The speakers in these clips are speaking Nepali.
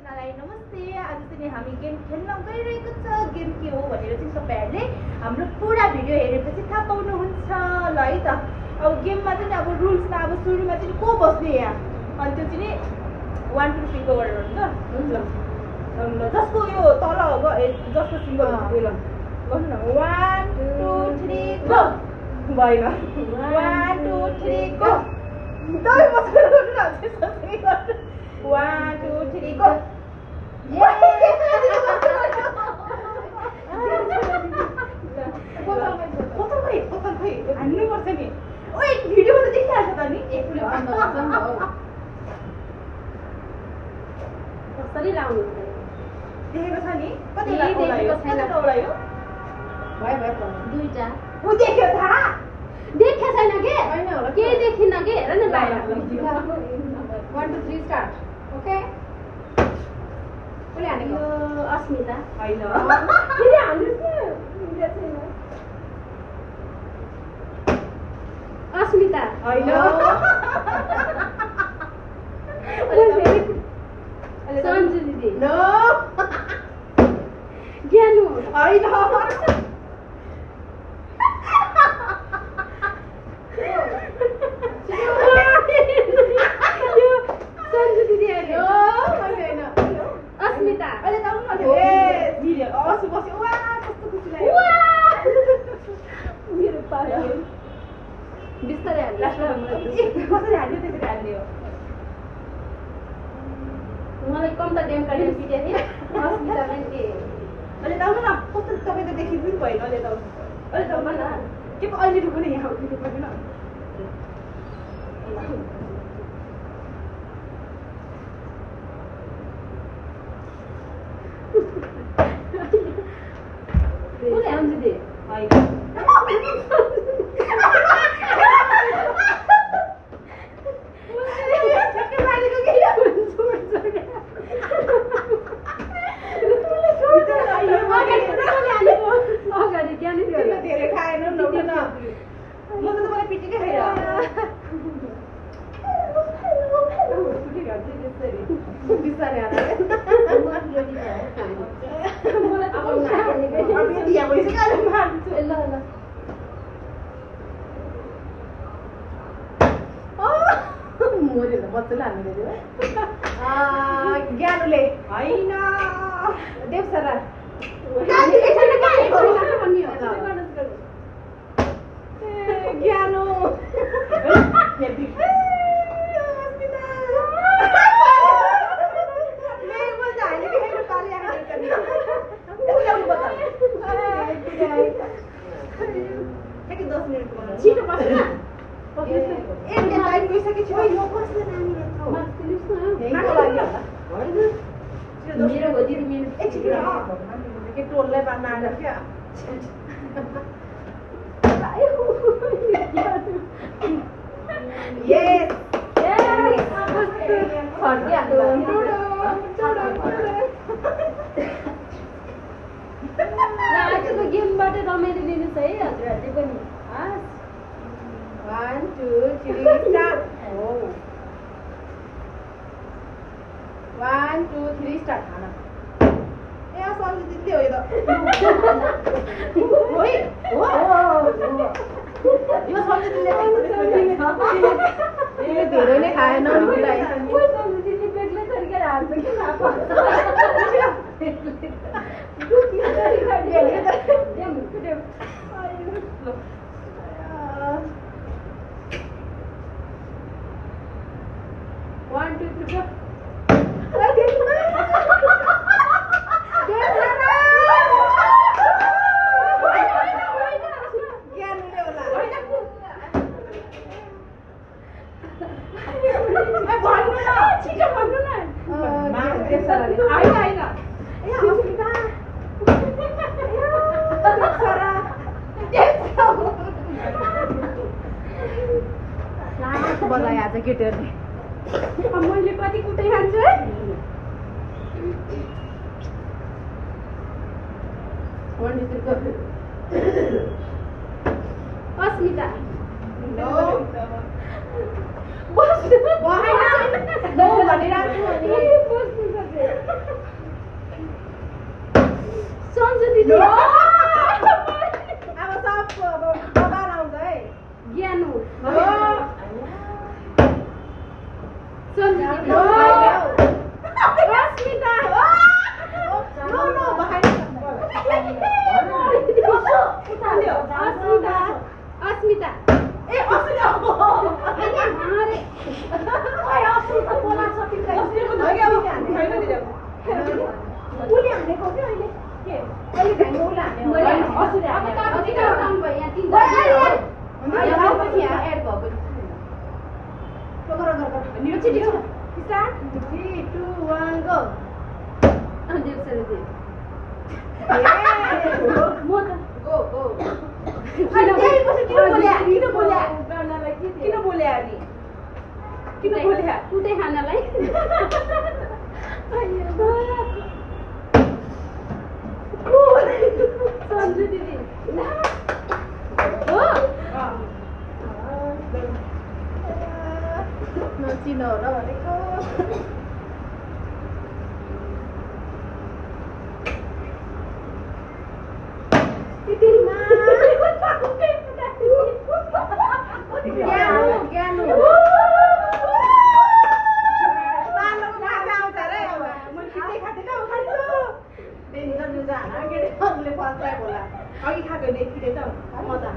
सबैजनालाई नमस्ते। आज चाहिँ हामी गेम खेल्न गइरहेको छ। गेम के हो भनेर चाहिँ तपाईँहरूले हाम्रो पुरा भिडियो हेरेपछि थाहा पाउनुहुन्छ ल है त। अब गेममा चाहिँ अब रुल्समा अब सुरुमा चाहिँ को बस्ने यहाँ अनि त्यो चाहिँ 1 2 3 गो गरेर हुन्छ जसको यो तल जसको सिम्बल हुन्छ ल गर्नु न 1 2 3 गो भएन 1 2 3 गो दबै बसेर गर्नु न त्यसै गर्नु 1 2 3 go बोतल खै हान्नुपर्छ नि ओइ भिडियोमा त देखिहाल्छ त नि एकले कसरी लाउनु देखेको छ नि कति लाउलायो भयो दुईटा उ देख्यो थाहा देख्या छैन के हैन होला के देखिन के हेर न बाहिर 1 2 3 स्टार्ट ओके कसले हानेको अस्मिता हैन फेरि हान्नुस् न मिल्छ छैन अस्मिता हैन सन्जु दिदी नो ज्ञानु हैन सन्जु दिदी अहिले नो हैन अस्मिता अहिले त उनी ए भिडियो असु बस्यो वा कस्तो खुसी लाग्यो वा मेरो पायो बिस्तारै हाल्नु कसरी हाल्यो त्यसरी हाल्ने हो मलाई कम त डेम काटेर पिट्या थिए अस्मिता पनि के अहिले त आउनु न कस्तो तपाईँ त देखि पनि भएन अहिले त आउनु न के पो अहिले रुको न यहाँ उठ्नु पर्दैन कसले आउँछ दे होइन अगाडि ज्ञानी धेरै खाएन न म त तपाईँलाई पिटेकै खाइरह बिस्तारै हाल्नु ज्ञानुले होइन देव सर ज्ञानु छिटो बस्नु मेरो हो दिदी मेरो के टोललाई बाँड्न आएर क्या Yes. आजको गेमबाट रमाइलो लिनुहोस् है हजुरहरूले पनि 1 2 3 start 1 2 3 start खाना ए सन्जु दिदीले हो यो त हो यो सन्जु दिदीले धेरै नै खाएन उनीलाई सन्जु दिदी बेग्लै तरिकाले हाल्छ कि One, two, three, go. बजाए आज केटीहरूले मैले कति कुटै खान्छु है अस्मिता बस्नु भनेर अब सबको अब बबार आउँछ है ज्ञानु अस्मिता कुटे खानालाई सन्जु दिदी हो नचिनो होला भनेको अघि खाएको देखिले त मजा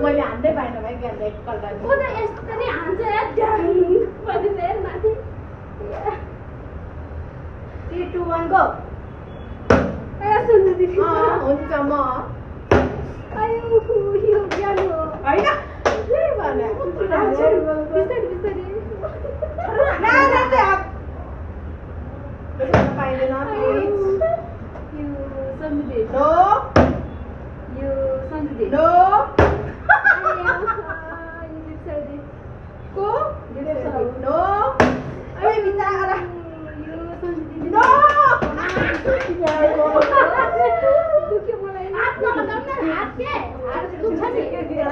मैले हान्दै पाएन भाइ ज्ञान एकपल्ट यसरी हान्छ यार 3 2 1 गो सन्जु दिदी हुन्छ म आयो यो ज्ञान हो हैन के भने बिस्तारै बिस्तारै पाइँदैन यो सन्जु दिदी नो यो सन्जु दिदी नो को नो अरे बिचारा यो सन्जु दिदी नो दुख्यो मलाई हात नलगाउन हात के हात दुख्छ नि यो ज्ञान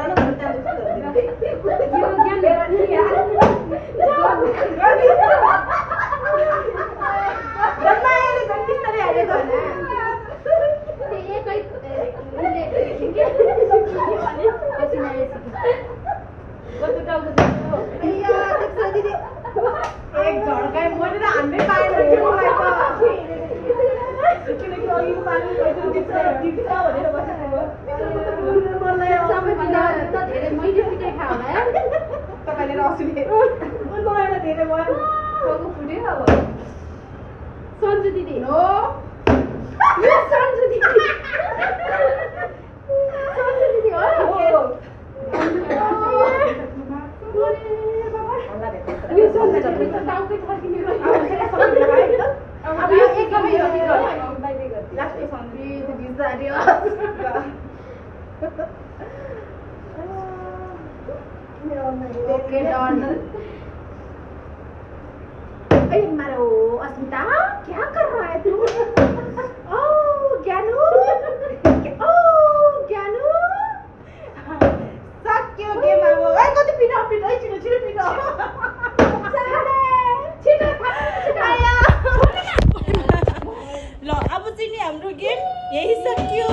जम्माले जन्मिस्तरी हालेको हैन एक झड्काइ मैले त हान्दै पाएन मलाई त किनकि अघिको पानी दिन्छ भनेर बसेको सबैभन्दा त धेरै मैले पिटाइ खायो होला यार तपाईँले रसुले मलाई धेरै भयो फुट्यो अब सन्जु दिदी नो यो सन्जु दिदी सन्जु दिदी हो यो सन्जु दिदी त टाउकै थर्किने रह्यो अब यो एकदमै यो लास्टको सन्जु बिस्तारियो ओके डन अरे मारो अस्मिता क्या कर रहा है तू ओ ज्ञानू सक्यो गेम अब ए कति पिनो छिटो पिनो ल अब चाहिँ नि हाम्रो गेम यही सक्यो